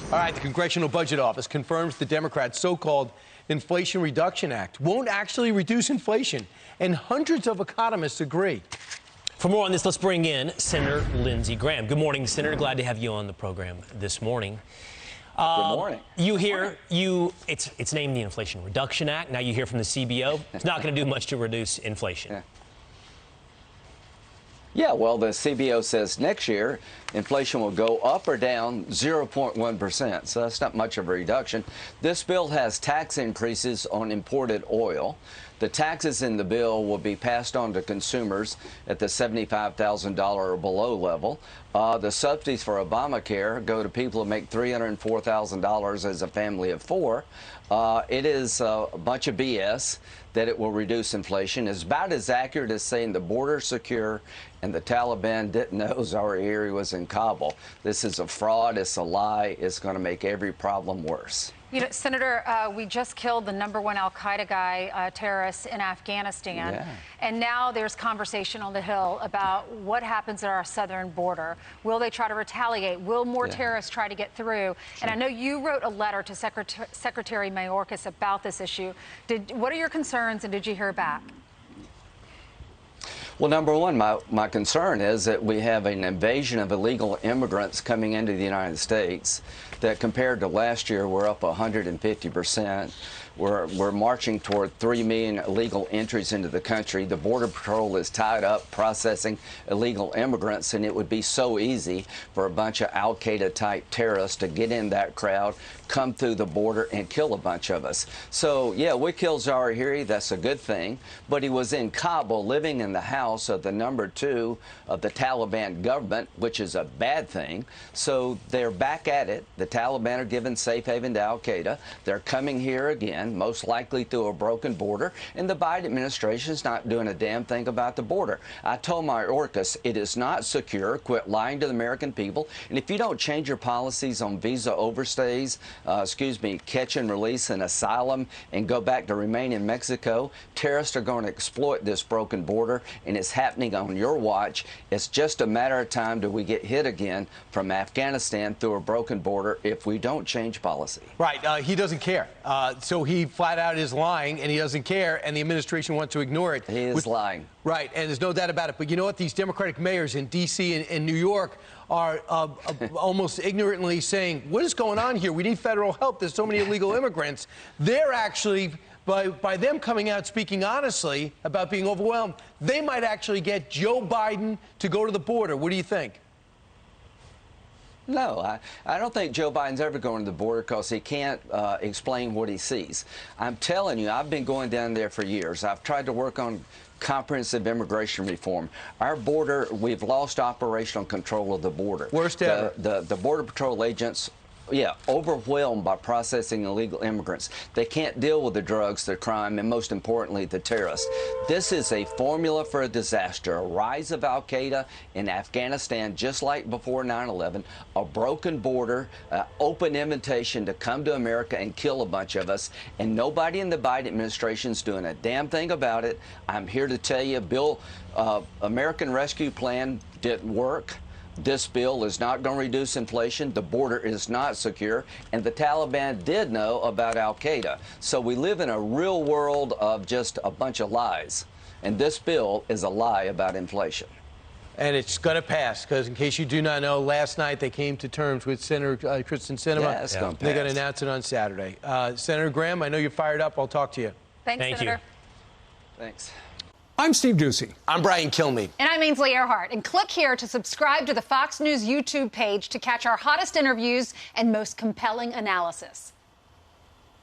All right, the Congressional Budget Office confirms the Democrats' so-called Inflation Reduction Act won't actually reduce inflation, and hundreds of economists agree. For more on this, let's bring in Senator Lindsey Graham. Good morning, Senator. Glad to have you on the program this morning. Good morning. It's named the Inflation Reduction Act. Now you hear from the CBO, it's not going to do much to reduce inflation. Yeah, well, the CBO says next year inflation will go up or down 0.1%, so that's not much of a reduction. This bill has tax increases on imported oil. The taxes in the bill will be passed on to consumers at the $75,000 or below level. The subsidies for Obamacare go to people who make $304,000 as a family of four. It is a bunch of BS that it will reduce inflation. It's about as accurate as saying the border's secure and the Taliban didn't know Zawahiri was in Kabul. This is a fraud. It's a lie. It's going to make every problem worse. You know, Senator, we just killed the #1 al-Qaeda guy, terrorist in Afghanistan. Yeah. And now there's conversation on the Hill about what happens at our southern border. Will they try to retaliate? Will more terrorists try to get through? Sure. And I know you wrote a letter to Secretary Mayorkas about this issue. What are your concerns, and did you hear back? Well, number one, my concern is that we have an invasion of illegal immigrants coming into the United States that compared to last year, we're up 150%. We're marching toward 3 million illegal entries into the country. The Border Patrol is tied up processing illegal immigrants, and it would be so easy for a bunch of al-Qaeda type terrorists to get in that crowd, come through the border, and kill a bunch of us. So, yeah, we killed Zawahiri. That's a good thing. But he was in Kabul living in the house of the #2 of the Taliban government, which is a bad thing. So they're back at it. The Taliban are giving safe haven to al-Qaeda. They're coming here again, most likely through a broken border, and the Biden administration is not doing a damn thing about the border. I told Mayorkas it is not secure. Quit lying to the American people. And if you don't change your policies on visa overstays, catch and release and asylum, and go back to remain in Mexico, terrorists are going to exploit this broken border, and it's happening on your watch. It's just a matter of time till we get hit again from Afghanistan through a broken border if we don't change policy. Right. He doesn't care. So he flat out is lying, and he doesn't care, and the administration wants to ignore it. He is lying. Right, and there's no doubt about it. But you know what? These Democratic mayors in D.C. and New York are almost ignorantly saying, what is going on here? We need federal help. There's so many illegal immigrants. They're actually, by them coming out speaking honestly about being overwhelmed, they might actually get Joe Biden to go to the border. What do you think? No, I don't think Joe Biden's ever going to the border because he can't explain what he sees. I'm telling you, I've been going down there for years. I've tried to work on comprehensive immigration reform. Our border, we've lost operational control of the border. Worst ever. The Border Patrol agents, overwhelmed by processing illegal immigrants. They can't deal with the drugs, the crime, and most importantly, the terrorists. This is a formula for a disaster, a rise of al-Qaeda in Afghanistan, just like before 9/11, a broken border, open invitation to come to America and kill a bunch of us, and nobody in the Biden administration is doing a damn thing about it. I'm here to tell you, American Rescue Plan didn't work. This bill is not going to reduce inflation. The border is not secure. And the Taliban did know about al-Qaeda. So we live in a real world of just a bunch of lies. And this bill is a lie about inflation. And it's going to pass, because in case you do not know, last night they came to terms with Senator Kristen Sinema. Yeah, it's going to pass. They're going to announce it on Saturday. Senator Graham, I know you're fired up. I'll talk to you. Thanks, Thank Senator. you. Thanks. I'm Steve Ducey. I'm Brian Kilmeade. And I'm Ainsley Earhart. And click here to subscribe to the Fox News YouTube page to catch our hottest interviews and most compelling analysis.